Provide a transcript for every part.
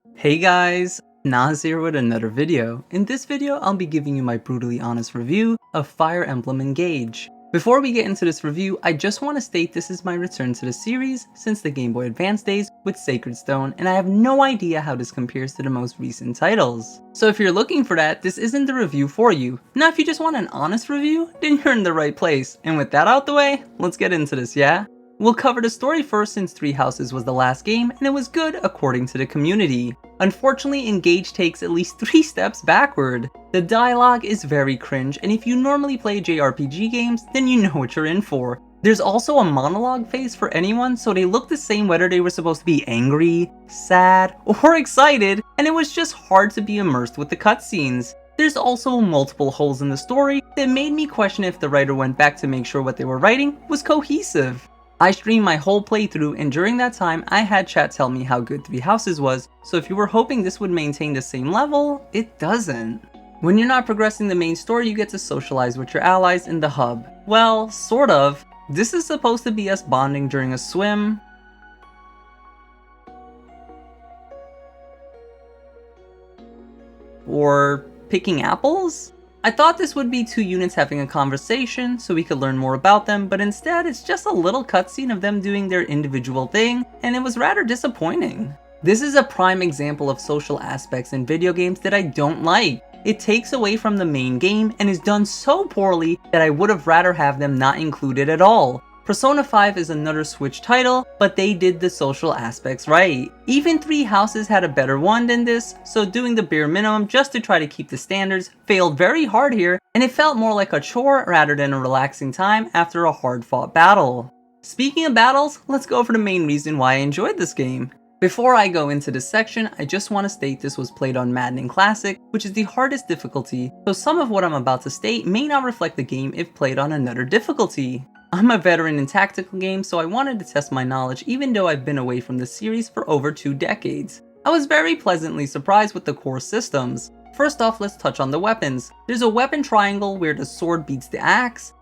Hey guys, Naz here with another video. In this video, I'll be giving you my brutally honest review of Fire Emblem Engage. Before we get into this review, I just want to state this is my return to the series since the Game Boy Advance days with Sacred Stone, and I have no idea how this compares to the most recent titles. So if you're looking for that, this isn't the review for you. Now if you just want an honest review, then you're in the right place. And with that out the way, let's get into this, yeah? We'll cover the story first since Three Houses was the last game and it was good according to the community. Unfortunately, Engage takes at least 3 steps backward. The dialogue is very cringe, and if you normally play JRPG games, then you know what you're in for. There's also a monologue phase for anyone, so they look the same whether they were supposed to be angry, sad, or excited, and it was just hard to be immersed with the cutscenes. There's also multiple holes in the story that made me question if the writer went back to make sure what they were writing was cohesive. I streamed my whole playthrough, and during that time I had chat tell me how good Three Houses was, so if you were hoping this would maintain the same level, it doesn't. When you're not progressing the main story, you get to socialize with your allies in the hub. Well, sort of. This is supposed to be us bonding during a swim, or picking apples? I thought this would be 2 units having a conversation so we could learn more about them, but instead it's just a little cutscene of them doing their individual thing, and it was rather disappointing. This is a prime example of social aspects in video games that I don't like. It takes away from the main game and is done so poorly that I would have rather have them not included at all. Persona 5 is another Switch title, but they did the social aspects right. Even Three Houses had a better one than this, so doing the bare minimum just to try to keep the standards failed very hard here, and it felt more like a chore rather than a relaxing time after a hard-fought battle. Speaking of battles, let's go over the main reason why I enjoyed this game. Before I go into this section, I just want to state this was played on Maddening Classic, which is the hardest difficulty, so some of what I'm about to state may not reflect the game if played on another difficulty. I'm a veteran in tactical games, so I wanted to test my knowledge even though I've been away from the series for over 2 decades. I was very pleasantly surprised with the core systems. First off, let's touch on the weapons. There's a weapon triangle where the sword beats the axe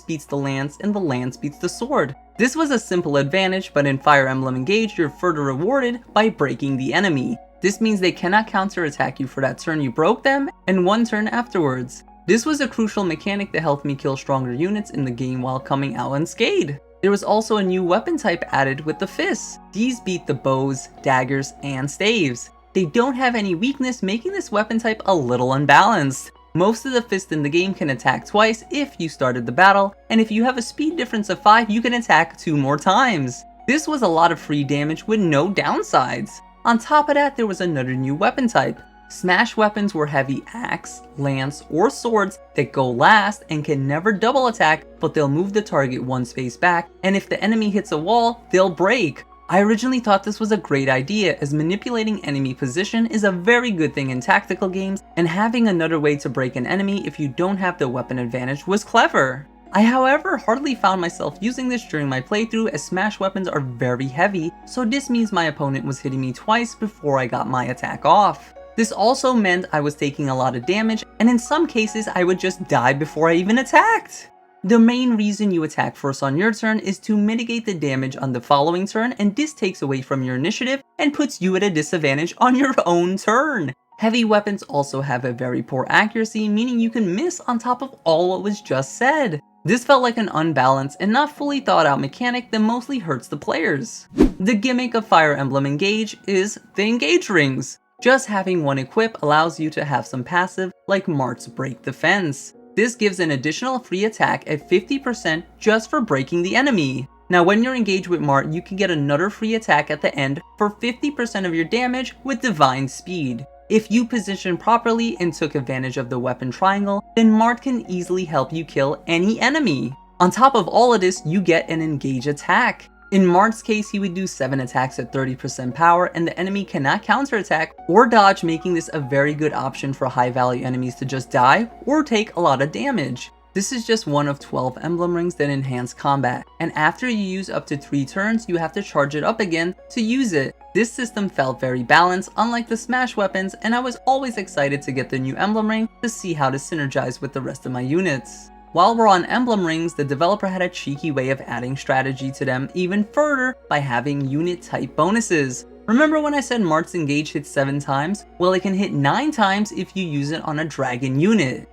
beats the lance, and the lance beats the sword. This was a simple advantage, but in Fire Emblem Engage, you're further rewarded by breaking the enemy. This means they cannot counterattack you for that turn you broke them, and 1 turn afterwards. This was a crucial mechanic that helped me kill stronger units in the game while coming out unscathed. There was also a new weapon type added with the fists. These beat the bows, daggers, and staves. They don't have any weakness, making this weapon type a little unbalanced. Most of the fists in the game can attack twice if you started the battle, and if you have a speed difference of 5, you can attack 2 more times. This was a lot of free damage with no downsides. On top of that, there was another new weapon type. Smash weapons were heavy axe, lance, or swords that go last and can never double attack, but they'll move the target 1 space back, and if the enemy hits a wall, they'll break. I originally thought this was a great idea, as manipulating enemy position is a very good thing in tactical games, and having another way to break an enemy if you don't have the weapon advantage was clever. I however hardly found myself using this during my playthrough, as smash weapons are very heavy, so this means my opponent was hitting me twice before I got my attack off. This also meant I was taking a lot of damage, and in some cases I would just die before I even attacked. The main reason you attack first on your turn is to mitigate the damage on the following turn, and this takes away from your initiative and puts you at a disadvantage on your own turn. Heavy weapons also have a very poor accuracy, meaning you can miss on top of all what was just said. This felt like an unbalanced and not fully thought out mechanic that mostly hurts the players. The gimmick of Fire Emblem Engage is the Engage Rings. Just having 1 equip allows you to have some passive, like Mart's Break the Fence. This gives an additional free attack at 50% just for breaking the enemy. Now when you're engaged with Mart, you can get another free attack at the end for 50% of your damage with Divine Speed. If you position properly and took advantage of the weapon triangle, then Mart can easily help you kill any enemy. On top of all of this, you get an engage attack. In Mart's case, he would do 7 attacks at 30% power, and the enemy cannot counterattack or dodge, making this a very good option for high value enemies to just die or take a lot of damage. This is just one of 12 emblem rings that enhance combat, and after you use up to 3 turns, you have to charge it up again to use it. This system felt very balanced, unlike the smash weapons, and I was always excited to get the new emblem ring to see how to synergize with the rest of my units. While we're on emblem rings, the developer had a cheeky way of adding strategy to them even further by having unit type bonuses. Remember when I said Mart's Engage hits 7 times? Well, it can hit 9 times if you use it on a dragon unit.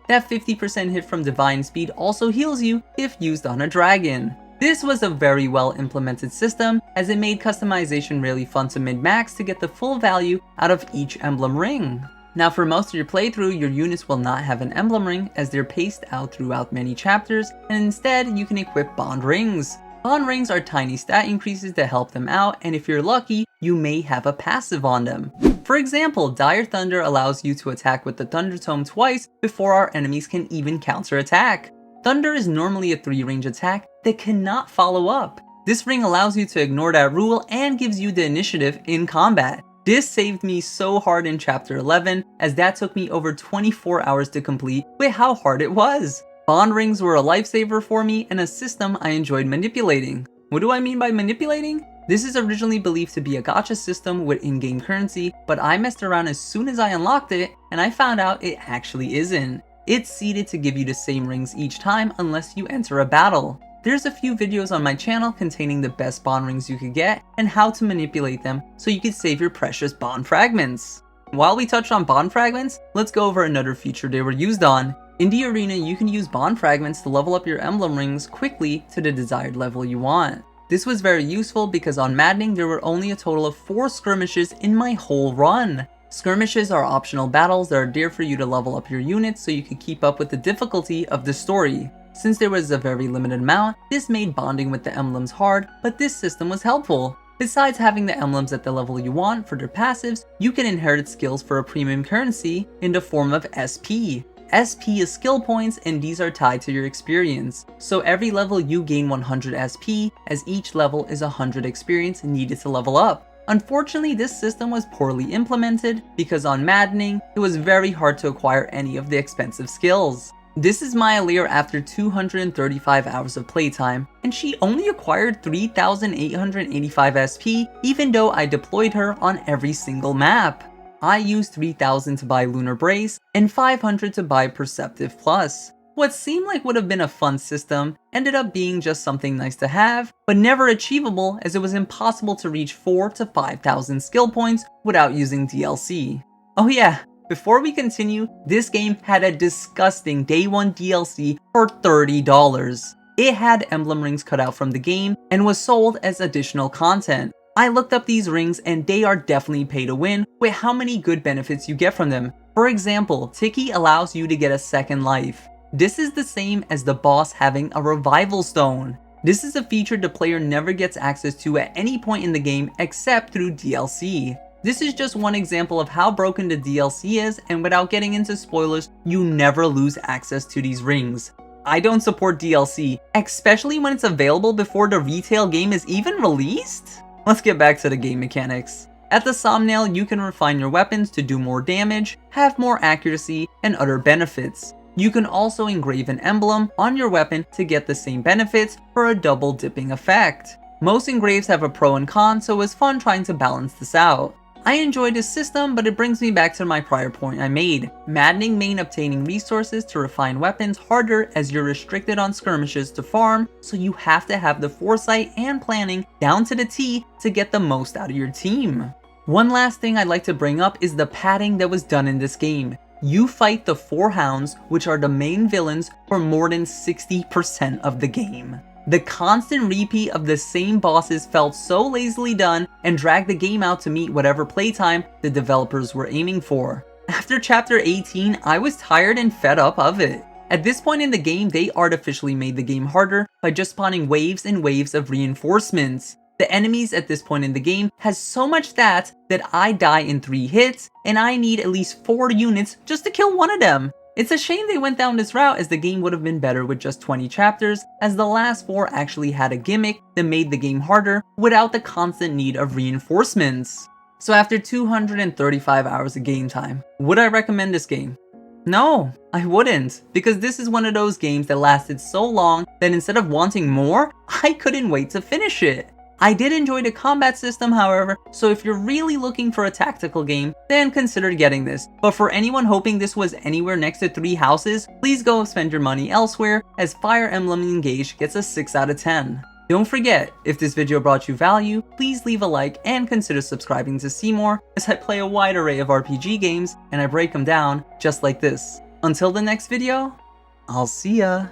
That 50% hit from Divine Speed also heals you if used on a dragon. This was a very well implemented system, as it made customization really fun to min-max to get the full value out of each emblem ring. Now for most of your playthrough, your units will not have an emblem ring as they're paced out throughout many chapters, and instead you can equip bond rings. Bond rings are tiny stat increases to help them out, and if you're lucky, you may have a passive on them. For example, Dire Thunder allows you to attack with the Thunder Tome twice before our enemies can even counter-attack. Thunder is normally a 3-range attack that cannot follow up. This ring allows you to ignore that rule and gives you the initiative in combat. This saved me so hard in chapter 11, as that took me over 24 hours to complete with how hard it was. Bond rings were a lifesaver for me and a system I enjoyed manipulating. What do I mean by manipulating? This is originally believed to be a gacha system with in-game currency, but I messed around as soon as I unlocked it, and I found out it actually isn't. It's seeded to give you the same rings each time unless you enter a battle. There's a few videos on my channel containing the best bond rings you could get and how to manipulate them so you could save your precious bond fragments. While we touched on bond fragments, let's go over another feature they were used on. In the arena, you can use bond fragments to level up your emblem rings quickly to the desired level you want. This was very useful because on Maddening there were only a total of 4 skirmishes in my whole run. Skirmishes are optional battles that are there for you to level up your units so you can keep up with the difficulty of the story. Since there was a very limited amount, this made bonding with the emblems hard, but this system was helpful. Besides having the emblems at the level you want for their passives, you can inherit skills for a premium currency in the form of SP. SP is skill points, and these are tied to your experience. So every level you gain 100 SP, as each level is 100 experience needed to level up. Unfortunately, this system was poorly implemented because on Maddening, it was very hard to acquire any of the expensive skills. This is Maya Lear after 235 hours of playtime, and she only acquired 3,885 SP even though I deployed her on every single map. I used 3,000 to buy Lunar Brace and 500 to buy Perceptive Plus. What seemed like would have been a fun system ended up being just something nice to have, but never achievable as it was impossible to reach 4,000 to 5,000 skill points without using DLC. Oh yeah, before we continue, this game had a disgusting Day 1 DLC for $30. It had emblem rings cut out from the game and was sold as additional content. I looked up these rings and they are definitely pay to win with how many good benefits you get from them. For example, Tiki allows you to get a second life. This is the same as the boss having a revival stone. This is a feature the player never gets access to at any point in the game except through DLC. This is just one example of how broken the DLC is, and without getting into spoilers, you never lose access to these rings. I don't support DLC, especially when it's available before the retail game is even released? Let's get back to the game mechanics. At the thumbnail, you can refine your weapons to do more damage, have more accuracy, and other benefits. You can also engrave an emblem on your weapon to get the same benefits for a double dipping effect. Most engraves have a pro and con, so it was fun trying to balance this out. I enjoy this system, but it brings me back to my prior point I made. Maddening made obtaining resources to refine weapons harder as you're restricted on skirmishes to farm, so you have to have the foresight and planning down to the T to get the most out of your team. One last thing I'd like to bring up is the padding that was done in this game. You fight the 4 hounds, which are the main villains, for more than 60% of the game. The constant repeat of the same bosses felt so lazily done and dragged the game out to meet whatever playtime the developers were aiming for. After chapter 18, I was tired and fed up of it. At this point in the game, they artificially made the game harder by just spawning waves and waves of reinforcements. The enemies at this point in the game has so much stats that I die in 3 hits, and I need at least 4 units just to kill one of them. It's a shame they went down this route, as the game would have been better with just 20 chapters, as the last 4 actually had a gimmick that made the game harder without the constant need of reinforcements. So after 235 hours of game time, would I recommend this game? No, I wouldn't, because this is one of those games that lasted so long that instead of wanting more, I couldn't wait to finish it. I did enjoy the combat system, however, so if you're really looking for a tactical game, then consider getting this. But for anyone hoping this was anywhere next to 3 houses, please go spend your money elsewhere, as Fire Emblem Engage gets a 6 out of 10. Don't forget, if this video brought you value, please leave a like and consider subscribing to see more, as I play a wide array of RPG games and I break them down just like this. Until the next video, I'll see ya!